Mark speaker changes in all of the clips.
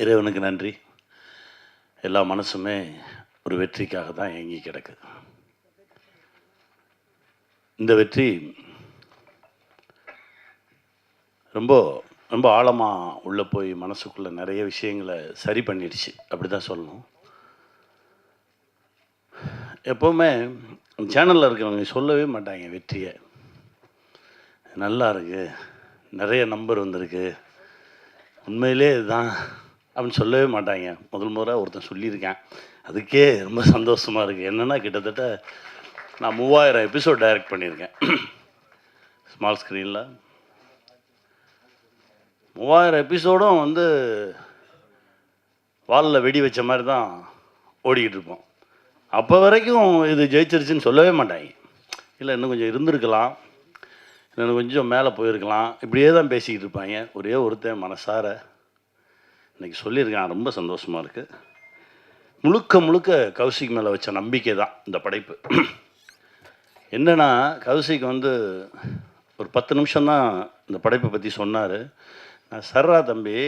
Speaker 1: இறைவனுக்கு நன்றி. எல்லா மனசுமே ஒரு வெற்றிக்காக தான் ஏங்கி கிடக்கு. இந்த வெற்றி ரொம்ப ரொம்ப ஆழமாக உள்ளே போய் மனசுக்குள்ளே நிறைய விஷயங்களை சரி பண்ணிடுச்சு, அப்படி தான் சொல்லணும். எப்போவுமே சேனலில் இருக்கிறவங்க சொல்லவே மாட்டாங்க வெற்றியை. நல்லா இருக்கு, நிறைய நம்பர் வந்திருக்கு, உண்மையிலே இதுதான் அப்படின்னு சொல்லவே மாட்டாங்க. முதல் முறை ஒருத்தன் சொல்லியிருக்கேன், அதுக்கே ரொம்ப சந்தோஷமாக இருக்குது. என்னென்னா கிட்டத்தட்ட நான் 3000 எபிசோட் டைரக்ட் பண்ணியிருக்கேன் ஸ்மால் ஸ்க்ரீனில். 3000 எபிசோடும் வந்து வாலில் வெடி வச்ச மாதிரி தான் ஓடிக்கிட்டு இருப்போம். அப்போ வரைக்கும் இது ஜெயிச்சிருச்சுன்னு சொல்லவே மாட்டாங்க. இல்லை இன்னும் கொஞ்சம் இருந்திருக்கலாம், இன்னும் கொஞ்சம் மேலே போயிருக்கலாம், இப்படியே தான் பேசிக்கிட்டு இருப்பாங்க. ஒரே ஒருத்தன் மனசார இன்றைக்கி சொல்லியிருக்கான், ரொம்ப சந்தோஷமாக இருக்குது. முழுக்க முழுக்க கௌசிக் மேலே வச்ச நம்பிக்கை தான் இந்த படைப்பு. என்னென்னா கௌசிக் வந்து ஒரு 10 நிமிஷம்தான் இந்த படைப்பை பற்றி சொன்னார். நான் சர்ரா தம்பி,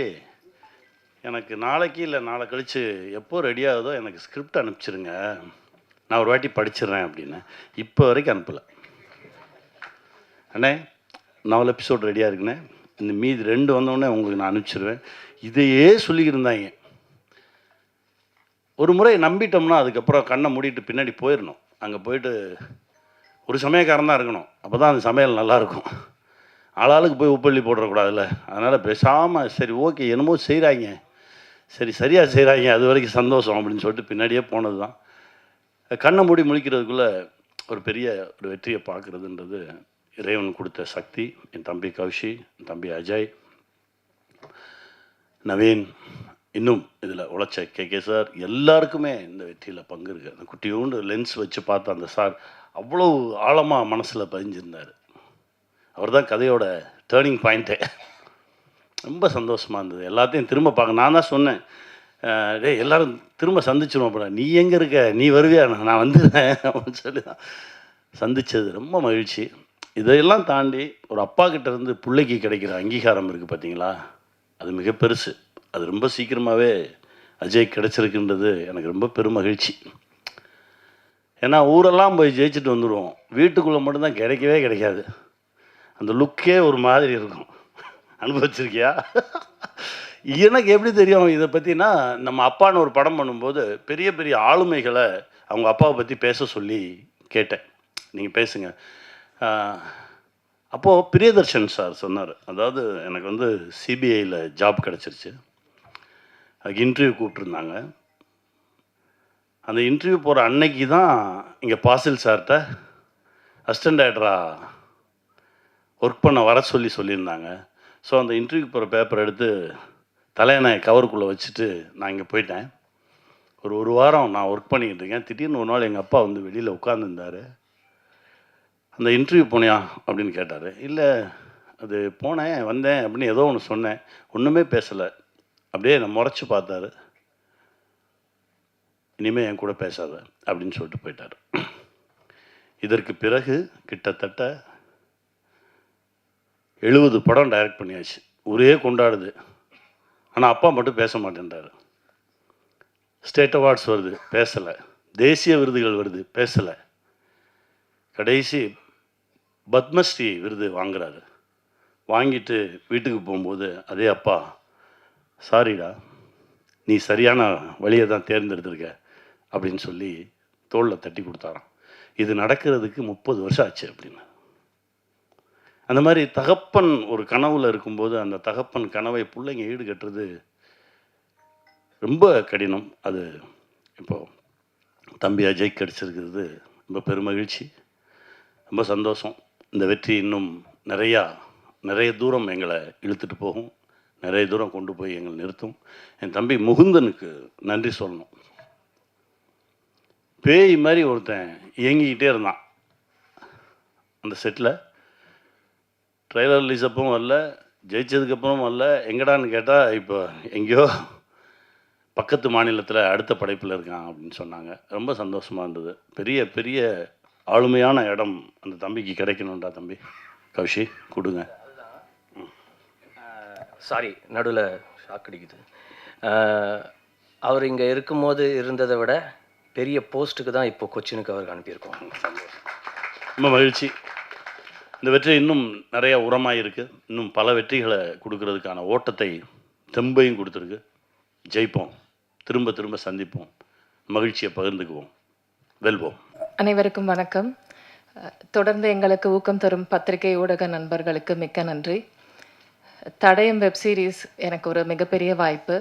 Speaker 1: எனக்கு நாளைக்கு இல்லை நாளை கழித்து எப்போ ரெடி ஆகுதோ எனக்கு ஸ்கிரிப்ட் அனுப்பிச்சிருங்க, நான் ஒரு வாட்டி படிச்சிடுறேன் அப்படின்னு. இப்போ வரைக்கும் அனுப்பலை. அண்ணே 4 எபிசோட் ரெடியாக இருக்குண்ணே, இந்த மீதி 2 வந்தோடனே உங்களுக்கு நான் அனுப்பிச்சிடுவேன். இதையே சொல்லிக்கிட்டு இருந்தாங்க. ஒரு முறை நம்பிட்டோம்னா அதுக்கப்புறம் கண்ணை மூடிட்டு பின்னாடி போயிடணும். அங்கே போயிட்டு ஒரு சமயக்காரன் தான் இருக்கணும், அப்போ தான் அந்த சமையல் நல்லாயிருக்கும். ஆளாளுக்கு போய் உப்பள்ளி போடக்கூடாதுல்ல. அதனால் பேசாமல் சரி ஓகே என்னமோ செய்கிறாங்க, சரி சரியாக செய்கிறாங்க, அது வரைக்கும் சந்தோஷம் அப்படின்னு சொல்லிட்டு பின்னாடியே போனது தான். கண்ணை மூடி முழிக்கிறதுக்குள்ளே ஒரு பெரிய ஒரு வெற்றியை பார்க்குறதுன்றது இறைவன் கொடுத்த சக்தி. என் தம்பி கௌஷி, என் தம்பி அஜய், நவீன், இன்னும் இதில் உழைச்ச கே சார், எல்லாருக்குமே இந்த வெற்றியில் பங்கு இருக்குது. அந்த குட்டியோண்டு லென்ஸ் வச்சு பார்த்த அந்த சார் அவ்வளோ ஆழமாக மனசில் பதிஞ்சிருந்தார். அவர் தான் கதையோட டேர்னிங் பாயிண்ட்டே. ரொம்ப சந்தோஷமாக இருந்தது. எல்லாத்தையும் திரும்ப பார்க்க நான் தான் சொன்னேன், டே எல்லோரும் திரும்ப சந்திச்சிடுவோம். அப்புறம் நீ எங்கே இருக்க, நீ வருவியா, நான் வந்துடுறேன் அப்படின்னு சொல்லி தான் சந்தித்தது. ரொம்ப மகிழ்ச்சி. இதையெல்லாம் தாண்டி ஒரு அப்பா கிட்டேருந்து பிள்ளைக்கு கிடைக்கிற அங்கீகாரம் இருக்குது பார்த்தீங்களா, அது மிக பெருசு. அது ரொம்ப சீக்கிரமாகவே அஜய் கிடச்சிருக்குன்றது எனக்கு ரொம்ப பெரும் மகிழ்ச்சி. ஏன்னா ஊரெல்லாம் போய் ஜெயிச்சுட்டு வந்துடுவோம், வீட்டுக்குள்ளே மட்டும்தான் கிடைக்கவே கிடைக்காது. அந்த லுக்கே ஒரு மாதிரி இருக்கும். அனுபவிச்சிருக்கியா? எனக்கு எப்படி தெரியும் இதை பற்றினா, நம்ம அப்பான்னு ஒரு படம் பண்ணும்போது பெரிய பெரிய ஆளுமைகளை அவங்க அப்பாவை பற்றி பேச சொல்லி கேட்டேன், நீங்கள் பேசுங்க. அப்போது பிரியதர்ஷன் சார் சொன்னார், அதாவது எனக்கு வந்து சிபிஐயில் ஜாப் கிடச்சிருச்சு, அதுக்கு இன்டர்வியூ கூப்பிட்ருந்தாங்க. அந்த இன்டர்வியூ போகிற அன்னைக்கு தான் இங்கே பாசில் சார்கிட்ட அசிஸ்டன்ட் டைரக்டராக ஒர்க் பண்ண வர சொல்லியிருந்தாங்க. ஸோ அந்த இன்டர்வியூக்கு போகிற பேப்பர் எடுத்து தலையணை கவருக்குள்ளே வச்சுட்டு நான் இங்கே போயிட்டேன். ஒரு வாரம் நான் ஒர்க் பண்ணிக்கிட்டு இருக்கேன். திடீர்னு ஒரு நாள் எங்கள் அப்பா வந்து வெளியில் உட்காந்துருந்தார். அந்த இன்டர்வியூ போனியா அப்படின்னு கேட்டார். இல்லை அது போனேன் வந்தேன் அப்படின்னு ஏதோ ஒன்று சொன்னேன், ஒன்றுமே பேசலை. அப்படியே நான் முறைச்சி பார்த்தாரு. இனிமேல் என் கூட பேசாத அப்படின்னு சொல்லிட்டு போயிட்டார். இதற்கு பிறகு கிட்டத்தட்ட 70 படம் டைரக்ட் பண்ணியாச்சு, ஒரே கொண்டாடுது. ஆனால் அப்பா மட்டும் பேச மாட்டேன்றார். ஸ்டேட் அவார்ட்ஸ் வருது, பேசலை. தேசிய விருதுகள் வருது, பேசலை. கடைசி பத்மஸ்ரீ விருது வாங்குறாரு. வாங்கிட்டு வீட்டுக்கு போகும்போது அதே அப்பா, சாரிடா நீ சரியான வழியை தான் தேர்ந்தெடுத்திருக்க அப்படின்னு சொல்லி தோளில் தட்டி கொடுத்தாராம். இது நடக்கிறதுக்கு 30 வருஷம் ஆச்சு அப்படின்னு. அந்த மாதிரி தகப்பன் ஒரு கனவுல இருக்கும்போது அந்த தகப்பன் கனவை பிள்ளைங்க ஈடுகட்டுறது ரொம்ப கடினம். அது இப்போது தம்பி அஜய் கிடச்சிருக்கிறது ரொம்ப பெருமகிழ்ச்சி, ரொம்ப சந்தோஷம். இந்த வெற்றி இன்னும் நிறைய தூரம் எங்களை இழுத்துட்டு போகும், நிறைய தூரம் கொண்டு போய் எங்களை நிறுத்தும். என் தம்பி முகுந்தனுக்கு நன்றி சொல்லணும். பேய் மாதிரி ஒருத்தன் இயங்கிக்கிட்டே இருந்தான் அந்த செட்டில். ட்ரெய்லர் ரிலீஸ் அப்பவும் வரல, ஜெயிச்சதுக்கப்புறம் வரல. எங்கடான்னு கேட்டால் இப்போ எங்கேயோ பக்கத்து மாநிலத்தில் அடுத்த படைப்பில் இருக்கான் அப்படின்னு சொன்னாங்க. ரொம்ப சந்தோஷமாக இருந்தது. பெரிய பெரிய ஆளுமையான இடம் அந்த தம்பிக்கு கிடைக்கணும்டா தம்பி. கௌஷி கொடுங்க.
Speaker 2: சாரி, நடுவில் ஷாக் அடிக்குது. அவர் இங்கே இருக்கும்போது இருந்ததை விட பெரிய போஸ்ட்டுக்கு தான் இப்போ கொச்சினுக்கு அவருக்கு அனுப்பியிருக்கோம்.
Speaker 1: ரொம்ப மகிழ்ச்சி. இந்த வெற்றி இன்னும் நிறைய உரமாக இருக்குது. இன்னும் பல வெற்றிகளை கொடுக்கறதுக்கான ஓட்டத்தை தெம்பையும் கொடுத்துருக்கு. ஜெயிப்போம், திரும்ப திரும்ப சந்திப்போம், மகிழ்ச்சியை பகிர்ந்துக்குவோம், வெல்வோம்.
Speaker 3: அனைவருக்கும் வணக்கம். தொடர்ந்து எங்களுக்கு ஊக்கம் தரும் பத்திரிகை ஊடக நண்பர்களுக்கு மிக்க நன்றி. தடயம் வெப் சீரிஸ் எனக்கு ஒரு மிகப்பெரிய வாய்ப்பு.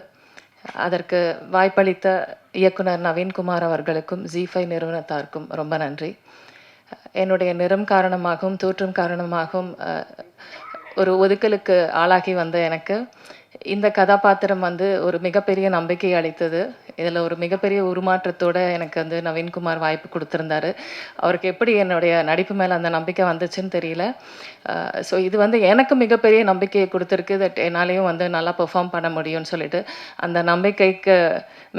Speaker 3: அதற்கு வாய்ப்பளித்த இயக்குனர் நவீன்குமார் அவர்களுக்கும் ஜி5 நிறுவனத்தாருக்கும் ரொம்ப நன்றி. என்னுடைய நிறம் காரணமாகவும் தோற்றம் காரணமாகவும் ஒரு ஒதுக்கலுக்கு ஆளாகி வந்த எனக்கு இந்த கதாபாத்திரம் ஒரு மிகப்பெரிய நம்பிக்கை அளித்தது. இதில் ஒரு மிகப்பெரிய உருமாற்றத்தோடு எனக்கு நவீன்குமார் வாய்ப்பு கொடுத்துருந்தாரு. அவருக்கு எப்படி என்னுடைய நடிப்பு மேலே அந்த நம்பிக்கை வந்துச்சுன்னு தெரியல. ஸோ இது எனக்கு மிகப்பெரிய நம்பிக்கையை கொடுத்துருக்கு. தட் என்னாலேயும் நல்லா பெர்ஃபார்ம் பண்ண முடியும்னு சொல்லிட்டு அந்த நம்பிக்கைக்கு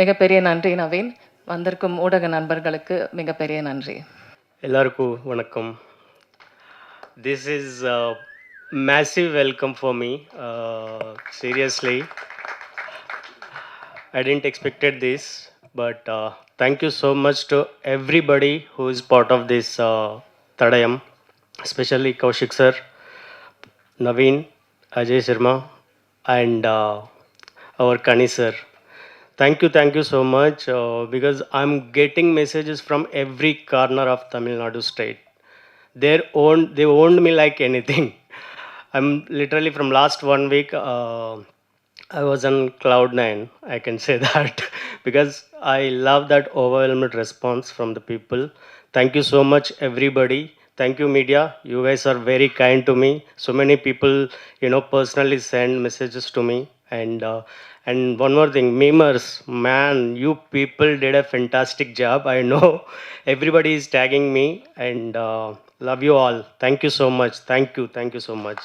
Speaker 3: மிகப்பெரிய நன்றி நவீன். வந்திருக்கும் ஊடக நண்பர்களுக்கு மிகப்பெரிய நன்றி.
Speaker 4: எல்லாருக்கும் வணக்கம். This is massive welcome for me. Seriously, I didn't expected this, but thank you so much to everybody who is part of this Tadayam, especially Kaushik sir, Naveen, Ajay Sharma, and our Kani sir. Thank you so much because I'm getting messages from every corner of Tamil Nadu state. They owned me like anything. I'm literally from last 1 week, I was on cloud 9, I can say that, because I love that overwhelming response from the people. Thank you so much, everybody. Thank you, media. You guys are very kind to me. So many people, personally send messages to me. And one more thing, memers, man, you people did a fantastic job. I know everybody is tagging me, and love you all. Thank you so much. Thank you so much.